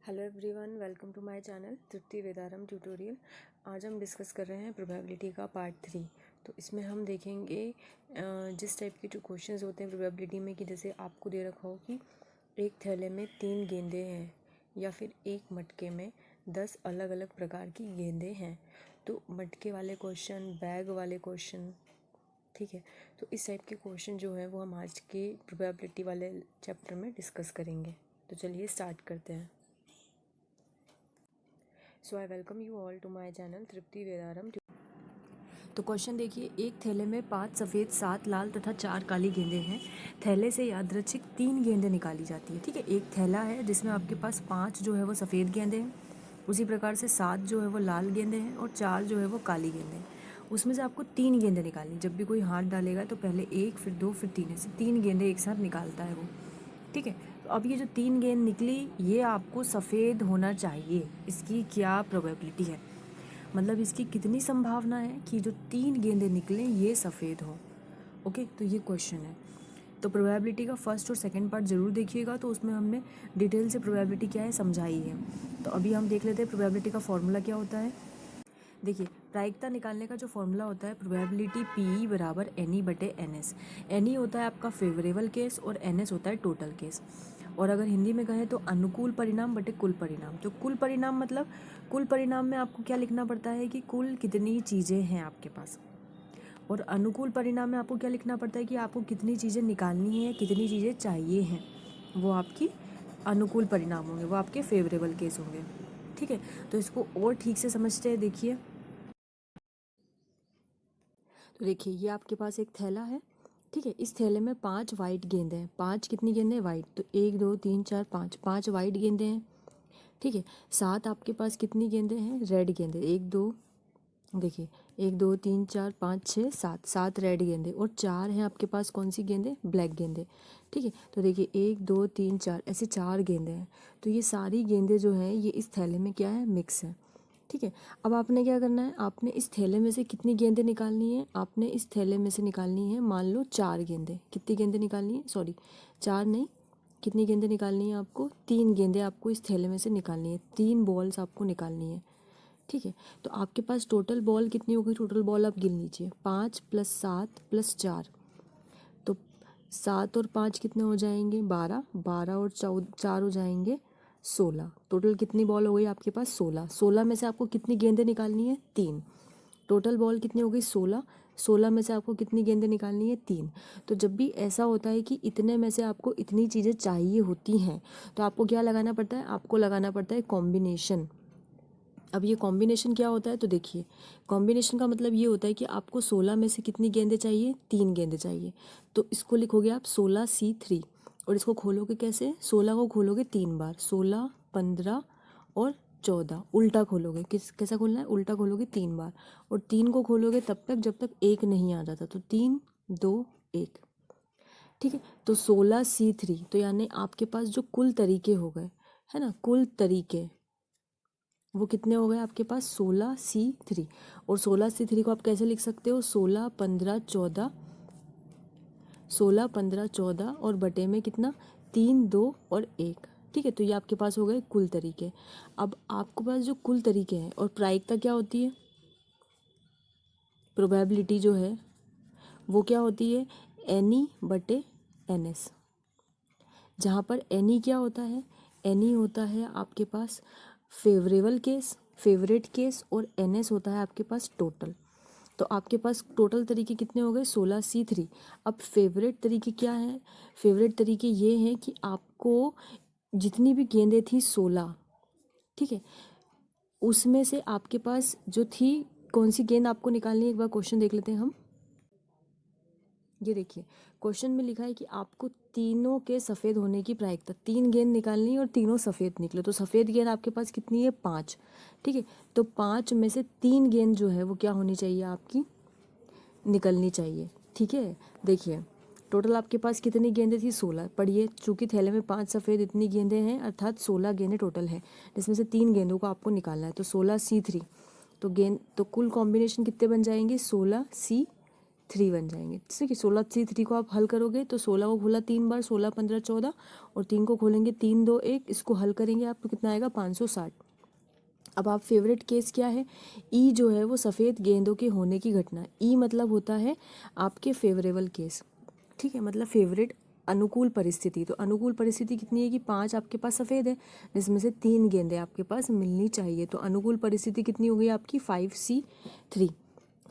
Hello everyone, welcome to my channel Tripti Vedaram tutorial. आज हम discuss कर रहे हैं प्रोबेबिलिटी का पार्ट 3। तो इसमें हम देखेंगे जिस टाइप के जो क्वेश्चंस होते हैं प्रोबेबिलिटी में, कि जैसे आपको दे रखा हो कि एक थैले में 3 गेंदें हैं या फिर एक मटके में 10 अलग अलग प्रकार की गेंदें हैं। तो मटके वाले क्वेश्चन, बैग वाले क्वेश्चन, ठीक है। तो इस टाइप के क्वेश्चन जो हैं वो हम आज के प्रोबेबिलिटी वाले चैप्टर में डिस्कस करेंगे। तो चलिए स्टार्ट करते हैं। So I welcome you all to my channel Tripti Vedaram. तो क्वेश्चन देखिए, एक थैले में 5 सफ़ेद, 7 लाल तथा 4 काली गेंदें हैं। थैले से यादृच्छिक 3 गेंदें निकाली जाती है। ठीक है, एक थैला है जिसमें आपके पास 5 जो है वो सफ़ेद गेंदें हैं, उसी प्रकार से 7 जो है वो लाल गेंदें हैं और 4 जो है वो काली गेंदें हैं। उसमें से आपको 3 गेंदें निकालनी। जब भी कोई हाथ डालेगा तो पहले 1, फिर 2, फिर 3, ऐसे 3 गेंदें एक साथ निकालता है वो। ठीक है, तो अब ये जो 3 गेंद निकली ये आपको सफ़ेद होना चाहिए। इसकी क्या प्रोबेबिलिटी है, मतलब इसकी कितनी संभावना है कि जो 3 गेंदें निकलें ये सफ़ेद हो। ओके, तो ये क्वेश्चन है। तो प्रोबेबिलिटी का फर्स्ट और सेकंड पार्ट ज़रूर देखिएगा, तो उसमें हमने डिटेल से प्रोबेबिलिटी क्या है समझाई है। तो अभी हम देख लेते हैं प्रोबेबिलिटी का फॉर्मूला क्या होता है। देखिए, प्रायिकता निकालने का जो फॉर्मूला होता है, प्रोबेबिलिटी पी बराबर एन बटे एन एस। एन होता है आपका फेवरेबल केस और एन एस होता है टोटल केस। और अगर हिंदी में कहें तो अनुकूल परिणाम बटे कुल परिणाम। तो कुल परिणाम मतलब कुल परिणाम में आपको क्या लिखना पड़ता है कि कुल कितनी चीज़ें हैं आपके पास, और अनुकूल परिणाम में आपको क्या लिखना पड़ता है कि आपको कितनी चीज़ें निकालनी है, कितनी चीज़ें चाहिए हैं। वो आपकी अनुकूल परिणाम होंगे, वो आपके फेवरेबल केस होंगे। ठीक है, तो इसको और ठीक से समझते हैं। देखिए, तो देखिए ये आपके पास एक थैला है। ठीक है, इस थैले में 5 वाइट गेंदें हैं। 5 कितनी गेंदें हैं? वाइट। तो 1 2 3 4 5, 5 वाइट गेंदें हैं। ठीक है, 7 आपके पास कितनी गेंदें हैं? रेड गेंदें। 1 2, देखिए 1 2 3 4 5 6 7, 7 रेड गेंदें, और 4 हैं आपके पास कौन सी गेंदें? ब्लैक गेंदें। ठीक है, तो देखिए 1 2 3 4 ऐसे 4 गेंदें हैं। तो ये सारी गेंदें जो हैं ये इस थैले में क्या है? मिक्स है। ठीक है, अब आपने क्या करना है, आपने इस थैले में से कितनी गेंदें निकालनी है? आपने इस थैले में से निकालनी है, मान लो 4 गेंदें। कितनी गेंदें निकालनी है? सॉरी, 4 नहीं, कितनी गेंदें निकालनी है आपको? 3 गेंदें आपको इस थैले में से निकालनी है। 3 बॉल्स आपको निकालनी है। ठीक है, तो आपके पास टोटल बॉल कितनी होगी? टोटल बॉल आप गिन लीजिए, 5 + 7 + 4, तो 7 और 5 कितने हो जाएंगे? 12, 12 और 4 हो जाएंगे 16। टोटल कितनी बॉल हो गई आपके पास? 16। 16 में से आपको कितनी गेंदें निकालनी है? 3। टोटल बॉल कितनी हो गई? 16। 16 में से आपको कितनी गेंदें निकालनी है? 3। तो जब भी ऐसा होता है कि इतने में से आपको इतनी चीज़ें चाहिए होती हैं, तो आपको क्या लगाना पड़ता है? आपको लगाना पड़ता है कॉम्बिनेशन। अब ये कॉम्बिनेशन क्या होता है? तो देखिए, कॉम्बिनेशन का मतलब ये होता है कि आपको 16 में से कितनी गेंदें चाहिए? 3 गेंदें चाहिए। तो इसको लिखोगे आप 16C3, और इसको खोलोगे कैसे? 16 को खोलोगे 3 बार, 16 15 और 14, उल्टा खोलोगे। कैसा खोलना है? उल्टा खोलोगे 3 बार, और 3 को खोलोगे तब तक जब तक 1 नहीं आ जाता। तो 3 2 1। ठीक है, तो 16C3, तो यानी आपके पास जो कुल तरीके हो गए, है ना, कुल तरीके वो कितने हो गए आपके पास? 16C3। और 16C3 को आप कैसे लिख सकते हो? 16 15 14, 16 15 14 और बटे में कितना? 3 2 और 1। ठीक है, तो ये आपके पास हो गए कुल तरीके। अब आपके पास जो कुल तरीके हैं, और प्रायिकता क्या होती है? प्रोबेबिलिटी जो है वो क्या होती है? एन बटे एन एस, जहाँ पर एन क्या होता है? एन होता है आपके पास फेवरेबल केस, फेवरेट केस, और एन एस होता है आपके पास टोटल। तो आपके पास टोटल तरीके कितने हो गए? 16C3। अब फेवरेट तरीके क्या है? फेवरेट तरीके ये हैं कि आपको जितनी भी गेंदें थी 16, ठीक है, उसमें से आपके पास जो थी, कौन सी गेंद आपको निकालनी है? एक बार क्वेश्चन देख लेते हैं हम। ये देखिए, क्वेश्चन में लिखा है कि आपको तीनों के सफ़ेद होने की प्रायिकता, 3 गेंद निकालनी है और तीनों सफ़ेद निकले। तो सफ़ेद गेंद आपके पास कितनी है? 5। ठीक है, तो 5 में से 3 गेंद जो है वो क्या होनी चाहिए? आपकी निकलनी चाहिए। ठीक है, देखिए टोटल आपके पास कितनी गेंदें थी? 16। पढ़िए, चूंकि थैले में 5 सफ़ेद इतनी गेंदें हैं, अर्थात 16 गेंदें टोटल हैं, जिसमें से 3 गेंदों को आपको निकालना है। तो 16C3, तो गेंद, तो कुल कॉम्बिनेशन कितने बन जाएंगे? 16C 3 बन जाएंगे। जैसे कि 16C3 को आप हल करोगे तो 16 को खोला 3 बार, 16 15 14, और 3 को खोलेंगे 3 2 1, इसको हल करेंगे आप तो कितना आएगा 560। अब आप फेवरेट केस क्या है, ई जो है वो सफ़ेद गेंदों के होने की घटना। ई मतलब होता है आपके फेवरेबल केस, ठीक है, मतलब फेवरेट अनुकूल परिस्थिति। तो अनुकूल परिस्थिति कितनी है कि 5 आपके पास सफ़ेद है जिसमें से 3 गेंदें आपके पास मिलनी चाहिए। तो अनुकूल परिस्थिति कितनी हो गई आपकी 5C3।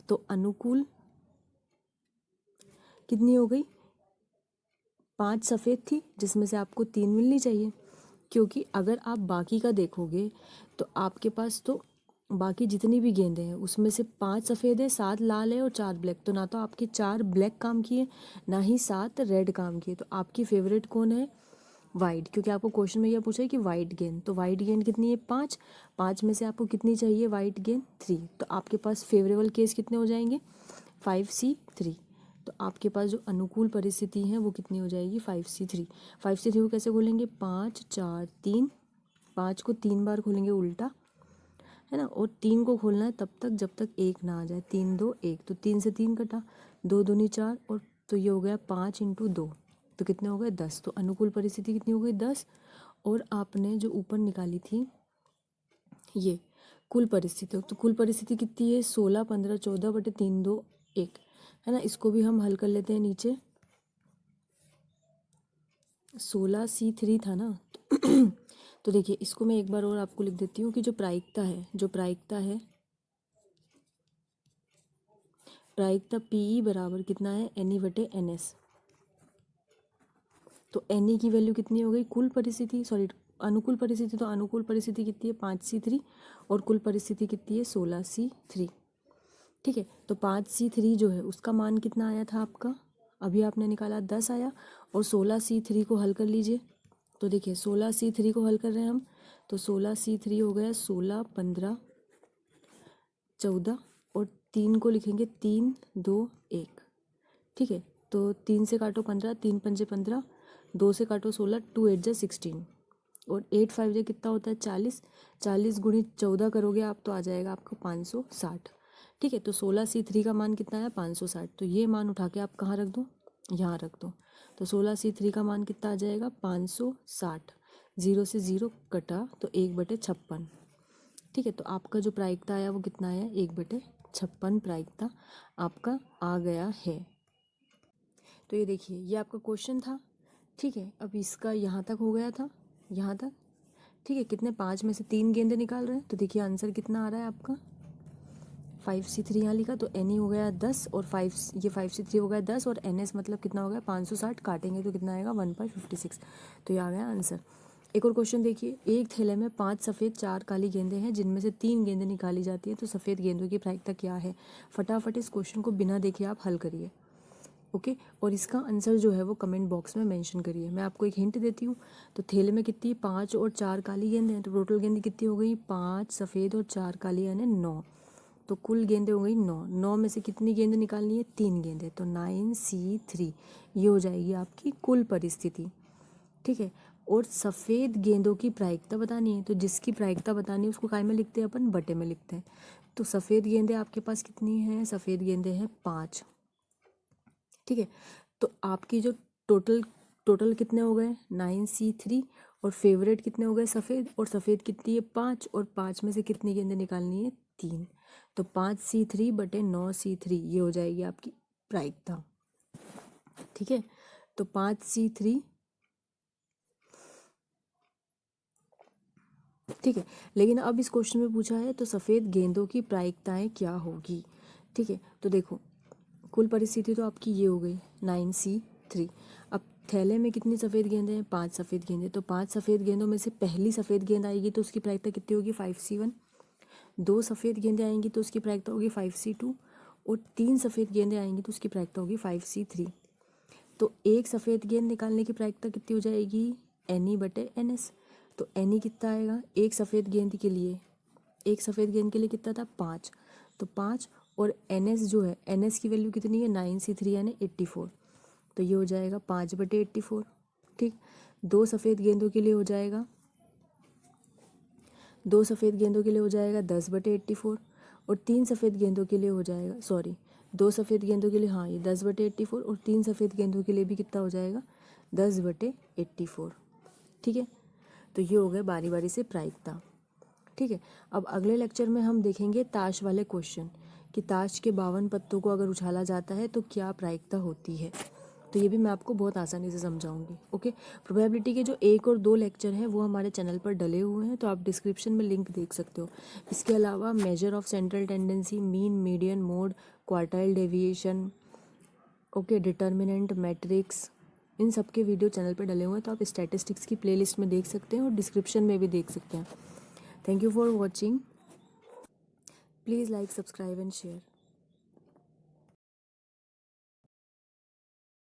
तो अनुकूल कितनी हो गई, 5 सफ़ेद थी जिसमें से आपको 3 मिलनी चाहिए। क्योंकि अगर आप बाकी का देखोगे तो आपके पास तो बाकी जितनी भी गेंदें हैं उसमें से 5 सफ़ेद है, 7 लाल है और 4 ब्लैक। तो ना तो आपके 4 ब्लैक काम किए ना ही 7 रेड काम किए। तो आपकी फेवरेट कौन है, वाइट, क्योंकि आपको क्वेश्चन में यह पूछा है कि वाइट गेंद। तो वाइट गेंद कितनी है 5, 5 में से आपको कितनी चाहिए वाइट गेंद 3। तो आपके पास फेवरेबल केस कितने हो जाएंगे 5C3। तो आपके पास जो अनुकूल परिस्थिति है वो कितनी हो जाएगी 5C3। 5C3 को कैसे खोलेंगे 5 4 3, 5 को 3 बार खोलेंगे उल्टा, है ना, और 3 को खोलना है तब तक जब तक 1 ना आ जाए। 3 2 1, तो 3 से 3 कटा, 2 दूनी 4, और तो ये हो गया 5 × 2, तो कितने हो गए 10। तो अनुकूल परिस्थिति कितनी हो गई 10। और आपने जो ऊपर निकाली थी ये कुल परिस्थिति, तो कुल परिस्थिति कितनी है 16 15 14 बटे 3 2 1, है ना। इसको भी हम हल कर लेते हैं नीचे। 16C3 था ना तो देखिए इसको मैं एक बार और आपको लिख देती हूँ कि जो प्रायिकता है, प्रायिकता PE बराबर कितना है NE/NS। तो NE की वैल्यू कितनी हो गई, कुल परिस्थिति सॉरी अनुकूल परिस्थिति, तो अनुकूल परिस्थिति कितनी है 5C3 और कुल परिस्थिति कितनी है 16C3, ठीक है। तो 5C3 जो है उसका मान कितना आया था आपका, अभी आपने निकाला 10 आया, और 16C3 को हल कर लीजिए। तो देखिए 16C3 को हल कर रहे हैं हम, तो 16C3 हो गया 16 15 14, और 3 को लिखेंगे 3 2 1, ठीक है। तो 3 से काटो 15, 3 पंजे 15, 2 से काटो 16, 2 8 जा 16, और 8 5 जा कितना होता है 40, 40 गुणित 14 करोगे आप तो आ जाएगा आपको 560, ठीक है। तो 16C3 का मान कितना है 560। तो ये मान उठा के आप कहाँ रख दो, यहाँ रख दो। तो 16C3 का मान कितना आ जाएगा 560, 0 से 0 कटा तो 1/56, ठीक है। तो आपका जो प्रायिकता आया वो कितना आया 1/56 प्रायिकता आपका आ गया है। तो ये देखिए ये आपका क्वेश्चन था, ठीक है। अब इसका यहाँ तक हो गया था, यहाँ तक, ठीक है। कितने 5 में से 3 गेंदे निकाल रहे हैं, तो देखिए आंसर कितना आ रहा है आपका 5C3 यहाँ लिखा, तो NE हो गया 10 और 5C3 हो गया 10, और NS मतलब कितना हो गया 560, काटेंगे तो कितना आएगा 1/56। तो ये आ गया आंसर। एक और क्वेश्चन देखिए, एक थैले में 5 सफ़ेद 4 काली गेंदें हैं जिनमें से 3 गेंदें निकाली जाती हैं, तो सफ़ेद गेंदों की प्रायिकता क्या है। फटाफट इस क्वेश्चन को बिना देखे आप हल करिए, ओके। और इसका आंसर जो है वो कमेंट बॉक्स में मेंशन करिए। मैं आपको एक हिंट देती हूँ, तो थैले में कितनी 5 और 4 काली गेंदें हैं, तो टोटल गेंदें कितनी हो गई 5 सफ़ेद और 4 काली यानी 9, तो कुल गेंदें हो गई 9। 9 में से कितनी गेंदें निकालनी है 3 गेंदें, तो 9C3 ये हो जाएगी आपकी कुल परिस्थिति, ठीक है। और सफ़ेद गेंदों की प्रायिकता बतानी है, तो जिसकी प्रायिकता बतानी है उसको काय में लिखते हैं अपन, बटे में लिखते हैं। तो सफ़ेद गेंदें आपके पास कितनी हैं, सफ़ेद गेंदें हैं 5, ठीक है। तो आपकी जो टोटल कितने हो गए 9C3, और फेवरेट कितने हो गए सफ़ेद, और सफ़ेद कितनी है 5, और 5 में से कितनी गेंदें निकालनी है 3, तो 5C3 बटे 9C3 ये हो जाएगी आपकी प्रायिकता, ठीक है। तो 5C3, ठीक है। लेकिन अब इस क्वेश्चन में पूछा है तो सफ़ेद गेंदों की प्रायिकताएं क्या होगी, ठीक है। तो देखो कुल परिस्थिति तो आपकी ये हो गई 9C3। अब थैले में कितनी सफ़ेद गेंदें हैं 5 सफ़ेद गेंदें, तो 5 सफ़ेद गेंदों में से पहली सफ़ेद गेंद आएगी तो उसकी प्रायिकता कितनी होगी 5C1, 2 सफ़ेद गेंदें आएंगी तो उसकी प्रायिकता होगी 5C2, और 3 सफ़ेद गेंदें आएंगी तो उसकी प्रायिकता होगी 5C3। तो एक सफ़ेद गेंद निकालने की प्रायिकता कितनी हो जाएगी NE/NS। तो NE कितना आएगा, एक सफ़ेद गेंद के लिए, एक सफ़ेद गेंद के लिए कितना था 5, तो 5, और NS जो है NS की वैल्यू कितनी है 9C3 यानी 84, तो ये हो जाएगा 5/84, ठीक। 2 सफ़ेद गेंदों के लिए हो जाएगा, 2 सफ़ेद गेंदों के लिए हो जाएगा 10/84, और 3 सफ़ेद गेंदों के लिए हो जाएगा 2 सफ़ेद गेंदों के लिए हाँ ये 10/84 और 3 सफ़ेद गेंदों के लिए भी कितना हो जाएगा 10/84। ठीक है, तो ये हो गए बारी बारी से प्रायिकता। ठीक है, अब अगले लेक्चर में हम देखेंगे ताश वाले क्वेश्चन कि ताश के 52 पत्तों को अगर उछाला जाता है तो क्या प्रायिकता होती है। तो ये भी मैं आपको बहुत आसानी से समझाऊंगी। ओके, प्रोबेबिलिटी के जो 1 और 2 लेक्चर हैं वो हमारे चैनल पर डले हुए हैं, तो आप डिस्क्रिप्शन में लिंक देख सकते हो। इसके अलावा measure of central tendency, mean, median, mode, quartile deviation, okay, determinant, matrix, इन सब के वीडियो चैनल पर डले हुए हैं, तो आप स्टैटिस्टिक्स की प्लेलिस्ट में देख सकते हैं और डिस्क्रिप्शन में भी देख सकते हैं। Thank you for watching. Please like, subscribe and share.